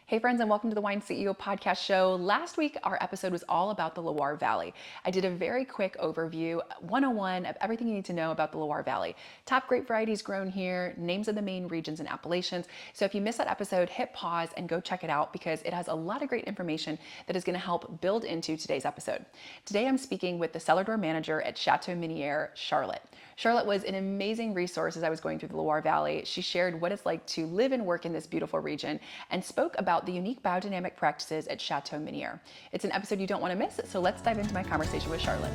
Hey friends, and welcome to the Wine CEO podcast show. Last week, our episode was all about the Loire Valley. I did a very quick overview, 101 of everything you need to know about the Loire Valley. Top grape varieties grown here, names of the main regions and appellations. So if you missed that episode, hit pause and go check it out because it has a lot of great information that is going to help build into today's episode. Today, I'm speaking with the cellar door manager at Chateau de Miniere, Charlotte. Charlotte was an amazing resource as I was going through the Loire Valley. She shared what it's like to live and work in this beautiful region and spoke about the unique biodynamic practices at Chateau de Miniere. It's an episode you don't want to miss, so let's dive into my conversation with Charlotte.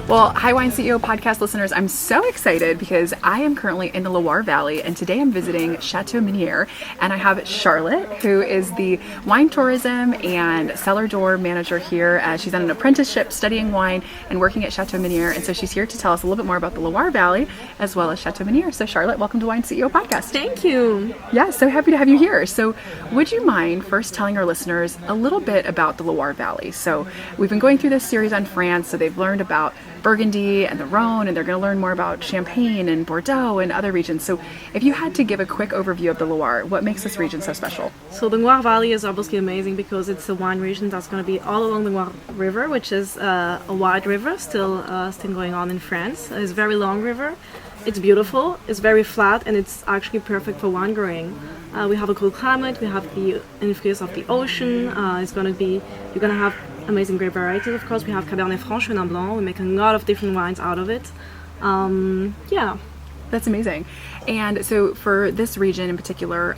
Well, hi Wine CEO podcast listeners. I'm so excited because I am currently in the Loire Valley and today I'm visiting Chateau de Miniere and I have Charlotte, who is the wine tourism and cellar door manager here. She's on an apprenticeship studying wine and working at Chateau de Miniere, and so she's here to tell us a little bit more about the Loire Valley as well as Chateau de Miniere. So Charlotte, welcome to Wine CEO podcast. Thank you. Yeah, so happy to have you here. So would you mind first telling our listeners a little bit about the Loire Valley? So we've been going through this series on France, so they've learned about Burgundy and the Rhone, and they're going to learn more about Champagne and Bordeaux and other regions. So if you had to give a quick overview of the Loire, what makes this region so special? So the Loire Valley is obviously amazing because it's a wine region that's going to be all along the Loire River, which is a wide river still going on in France. It's a very long river. It's beautiful, it's very flat, and it's actually perfect for wine growing. We have a cool climate, we have the influence of the ocean. You're going to have amazing grape varieties, of course. We have Cabernet Franc, Chenin Blanc. We make a lot of different wines out of it. Yeah. That's amazing. And so for this region in particular,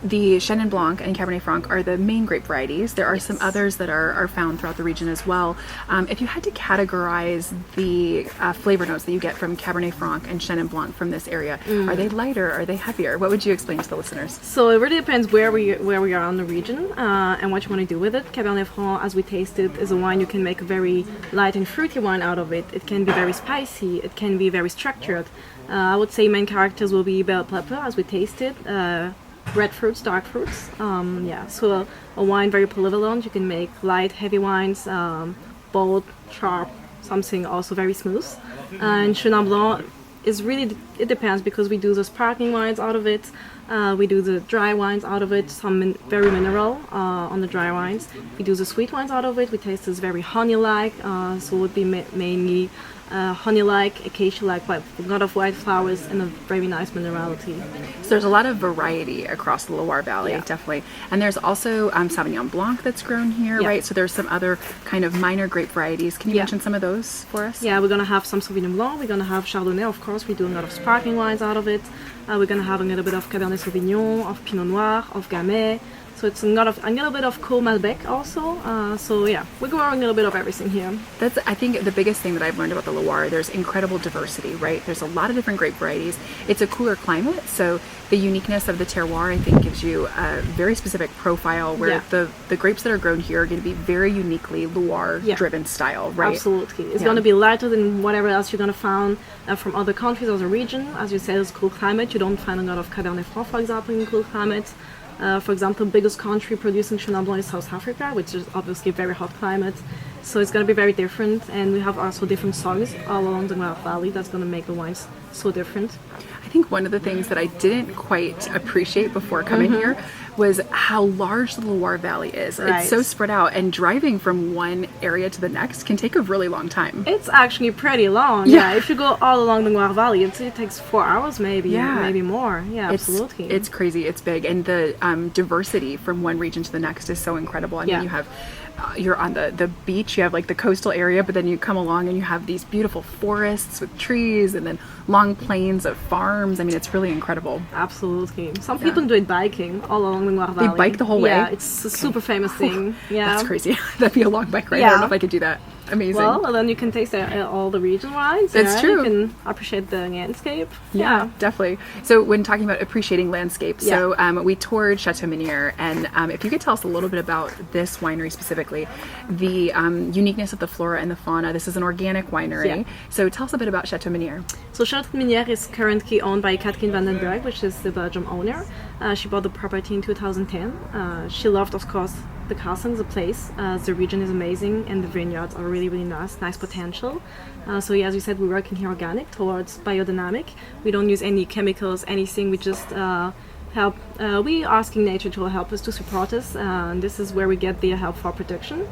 the Chenin Blanc and Cabernet Franc are the main grape varieties. There are some others that are found throughout the region as well. If you had to categorize the flavor notes that you get from Cabernet Franc and Chenin Blanc from this area, are they lighter? Are they heavier? What would you explain to the listeners? So it really depends where we are on the region and what you want to do with it. Cabernet Franc, as we taste it, is a wine you can make a very light and fruity wine out of it. It can be very spicy. It can be very structured. I would say main characters will be bell pepper as we taste it. Red fruits, dark fruits. So a wine very polyvalent. You can make light, heavy wines, bold, sharp, something also very smooth. And Chenin Blanc is really, it depends because we do the sparkling wines out of it. We do the dry wines out of it, some very mineral on the dry wines. We do the sweet wines out of it. We taste this very honey-like, so it would be mainly honey-like, acacia-like, but a lot of white flowers and a very nice minerality. So there's a lot of variety across the Loire Valley, definitely. And there's also Sauvignon Blanc that's grown here, right? So there's some other kind of minor grape varieties. Can you mention some of those for us? Yeah, we're going to have some Sauvignon Blanc. We're going to have Chardonnay, of course. We do a lot of sparkling wines out of it. We're going to have a little bit of Cabernet Sauvignon, of Pinot Noir, of Gamay. So it's a little bit of Cool Malbec also. We're growing a little bit of everything here. That's, I think, the biggest thing that I've learned about the Loire. There's incredible diversity, right? There's a lot of different grape varieties. It's a cooler climate, so the uniqueness of the terroir, I think, gives you a very specific profile where the grapes that are grown here are going to be very uniquely Loire-driven style, right? Absolutely. It's going to be lighter than whatever else you're going to find from other countries or the region. As you said, it's a cool climate. You don't find a lot of Cabernet Franc, for example, in cool climates. For example, the biggest country producing Chenin Blanc is South Africa, which is obviously a very hot climate. So it's going to be very different. And we have also different soils all along the Loire Valley that's going to make the wines so different. I think one of the things that I didn't quite appreciate before coming here was how large the Loire Valley is. Right. It's so spread out, and driving from one area to the next can take a really long time. It's actually pretty long. Yeah. If you go all along the Loire Valley, it takes 4 hours maybe more. Yeah, absolutely. It's crazy. It's big. And the diversity from one region to the next is so incredible. I mean, you have you're on the beach, you have like the coastal area, but then you come along and you have these beautiful forests with trees and then long plains of farms. I mean, it's really incredible. Absolutely. Some people do it biking all along the Loire Valley. They bike the whole way? Yeah, it's a super famous thing. Yeah. That's crazy. That'd be a long bike ride. I don't know if I could do that. Amazing. Well, then you can taste all the region wines. That's true. You can appreciate the landscape. Yeah, definitely. So when talking about appreciating landscape, so we toured Chateau Miniere, and if you could tell us a little bit about this winery specifically, the uniqueness of the flora and the fauna. This is an organic winery. So tell us a bit about Chateau Miniere. So Chateau de Miniere is currently owned by Catherine van den Berg, which is the Belgian owner. She bought the property in 2010. She loved, of course, the castle is a place. The region is amazing, and the vineyards are really, really nice potential. So yeah, as you said, we're working here organic towards biodynamic. We don't use any chemicals, anything. We just help. We asking nature to help us, to support us. And this is where we get the help for production.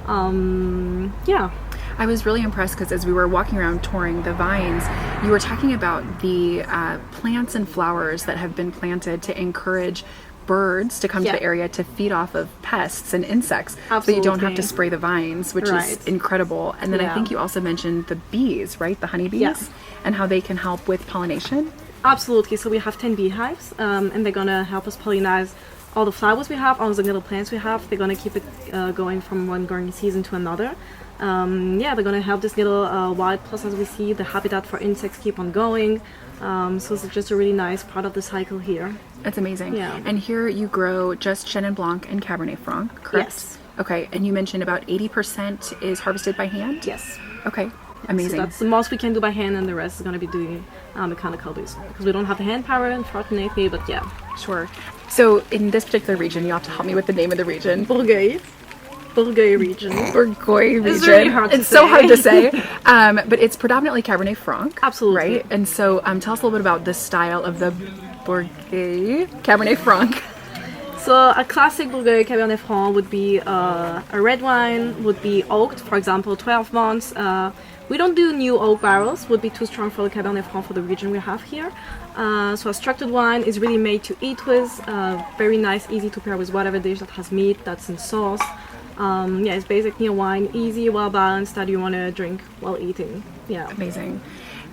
Yeah. I was really impressed because as we were walking around touring the vines, you were talking about the plants and flowers that have been planted to encourage birds to come to the area to feed off of pests and insects. Absolutely. So you don't have to spray the vines, which is incredible. And then I think you also mentioned the bees, right? The honeybees, and how they can help with pollination. Absolutely. So we have 10 beehives, and they're gonna help us pollinize all the flowers we have, all the little plants we have. They're gonna keep it going from one growing season to another. Yeah, they're gonna help this little wild process we see, the habitat for insects keep on going. So it's just a really nice part of the cycle here. That's amazing. Yeah. And here you grow just Chenin Blanc and Cabernet Franc, correct? Yes. Okay, and you mentioned about 80% is harvested by hand? Yes. Okay, amazing. So that's the most we can do by hand, and the rest is going to be doing mechanical base, because we don't have the hand power, unfortunately, but yeah. Sure. So in this particular region, you have to help me with the name of the region. Bourgueil region. Bourgueil region. It's really hard to say. So hard to say. But it's predominantly Cabernet Franc. Absolutely. Right? And so tell us a little bit about the style of the Bourgueil Cabernet Franc. So a classic Bourgueil Cabernet Franc would be a red wine, would be oaked, for example, 12 months. We don't do new oak barrels, would be too strong for the Cabernet Franc for the region we have here. So a structured wine is really made to eat with, very nice, easy to pair with whatever dish that has meat, that's in sauce. Yeah, it's basically a wine, easy, well balanced, that you want to drink while eating. Yeah. Amazing.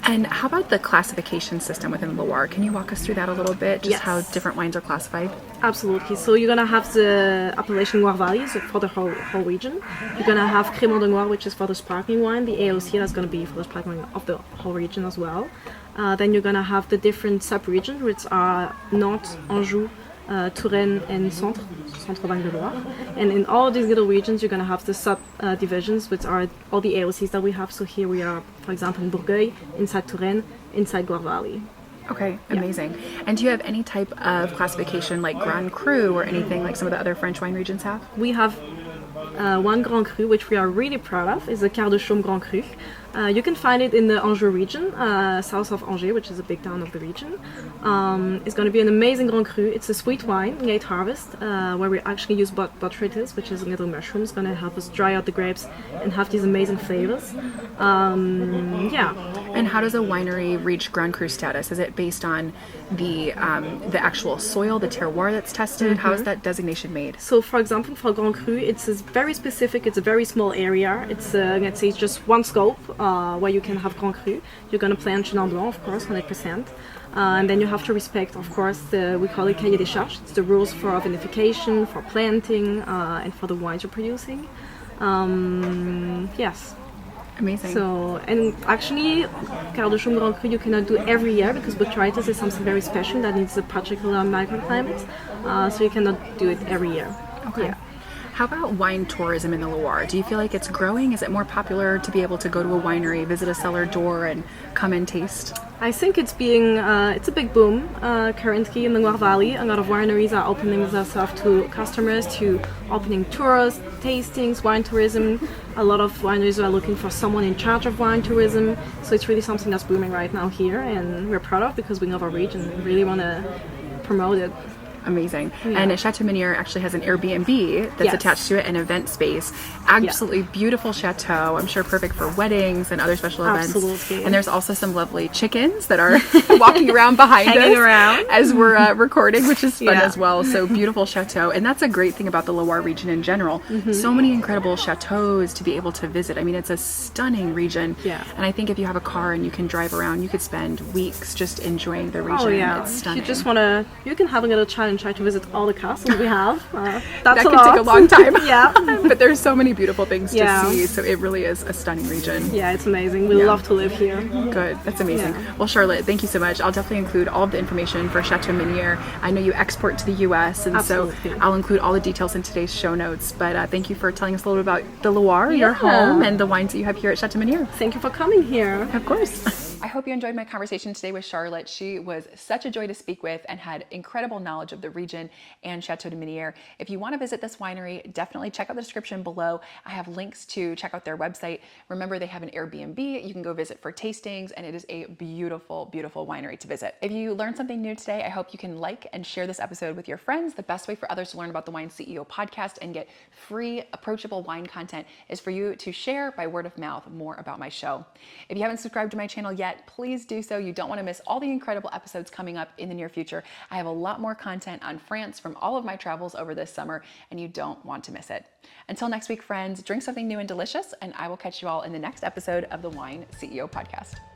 And how about the classification system within Loire? Can you walk us through that a little bit? Just how different wines are classified? Absolutely. So you're gonna have the appellation Grape Varieties for the whole region. You're gonna have Crémant de Noir, which is for the sparkling wine. The AOC, that's gonna be for the sparkling wine of the whole region as well. Then you're gonna have the different sub-regions, which are Nantes, Anjou, Touraine, and Centre-Val de Loire. And in all these little regions, you're going to have the sub-divisions, which are all the AOCs that we have. So here we are, for example, in Bourgueil, inside Touraine, inside Loire Valley. Okay, amazing. And do you have any type of classification like Grand Cru or anything like some of the other French wine regions have? We have one Grand Cru, which we are really proud of, is the Quart de Chaume Grand Cru. You can find it in the Anjou region, south of Angers, which is a big town of the region. It's going to be an amazing Grand Cru. It's a sweet wine, late harvest, where we actually use botrytis, which is a little mushroom. It's going to help us dry out the grapes and have these amazing flavors. Yeah. And how does a winery reach Grand Cru status? Is it based on the actual soil, the terroir that's tested? How is that designation made? So, for example, for Grand Cru, it's very specific. It's a very small area. It's let's say it's just one scope where you can have Grand Cru. You're going to plant Chenin Blanc, of course, 100%. And then you have to respect, of course, we call it cahier des charges. It's the rules for vinification, for planting, and for the wines you're producing. Yes. Amazing. So, and actually, Quart de Chaume Grand Cru you cannot do every year because botrytis is something very special that needs a particular microclimate. So you cannot do it every year. Okay. Yeah. How about wine tourism in the Loire? Do you feel like it's growing? Is it more popular to be able to go to a winery, visit a cellar door, and come and taste? I think it's a big boom currently in the Loire Valley. A lot of wineries are opening themselves to customers, to opening tours, tastings, wine tourism. A lot of wineries are looking for someone in charge of wine tourism. So it's really something that's booming right now here, and we're proud of because we love our region. We really want to promote it. Amazing. Yeah. And Chateau de Miniere actually has an Airbnb that's attached to it, an event space. Absolutely beautiful chateau. I'm sure perfect for weddings and other special events. Absolutely. And there's also some lovely chickens that are walking around behind Hanging us around. as we're recording, which is fun as well. So beautiful chateau. And that's a great thing about the Loire region in general. So many incredible chateaus to be able to visit. I mean, it's a stunning region. Yeah. And I think if you have a car and you can drive around, you could spend weeks just enjoying the region. Oh yeah, It's stunning. you just you can have a little challenge, try to visit all the castles we have. That's that could lot. take a long time. Yeah. But there's so many beautiful things to Yeah. see, so it really is a stunning region. Yeah, it's amazing. We love to live here. Good, that's amazing. Yeah. Well, Charlotte, thank you so much. I'll definitely include all of the information for Chateau Miniere. I know you export to the US, and Absolutely. so I'll include all the details in today's show notes. But thank you for telling us a little bit about the Loire, your home, and the wines that you have here at Chateau Miniere. Thank you for coming here. Of course. I hope you enjoyed my conversation today with Charlotte. She was such a joy to speak with and had incredible knowledge of the region and Chateau de Miniere. If you want to visit this winery, definitely check out the description below. I have links to check out their website. Remember, they have an Airbnb you can go visit for tastings, and it is a beautiful, beautiful winery to visit. If you learned something new today, I hope you can like and share this episode with your friends. The best way for others to learn about the Wine CEO podcast and get free, approachable wine content is for you to share by word of mouth more about my show. If you haven't subscribed to my channel yet, please do so. You don't want to miss all the incredible episodes coming up in the near future. I have a lot more content on France from all of my travels over this summer, and you don't want to miss it. Until next week, friends, drink something new and delicious, and I will catch you all in the next episode of the Wine CEO podcast.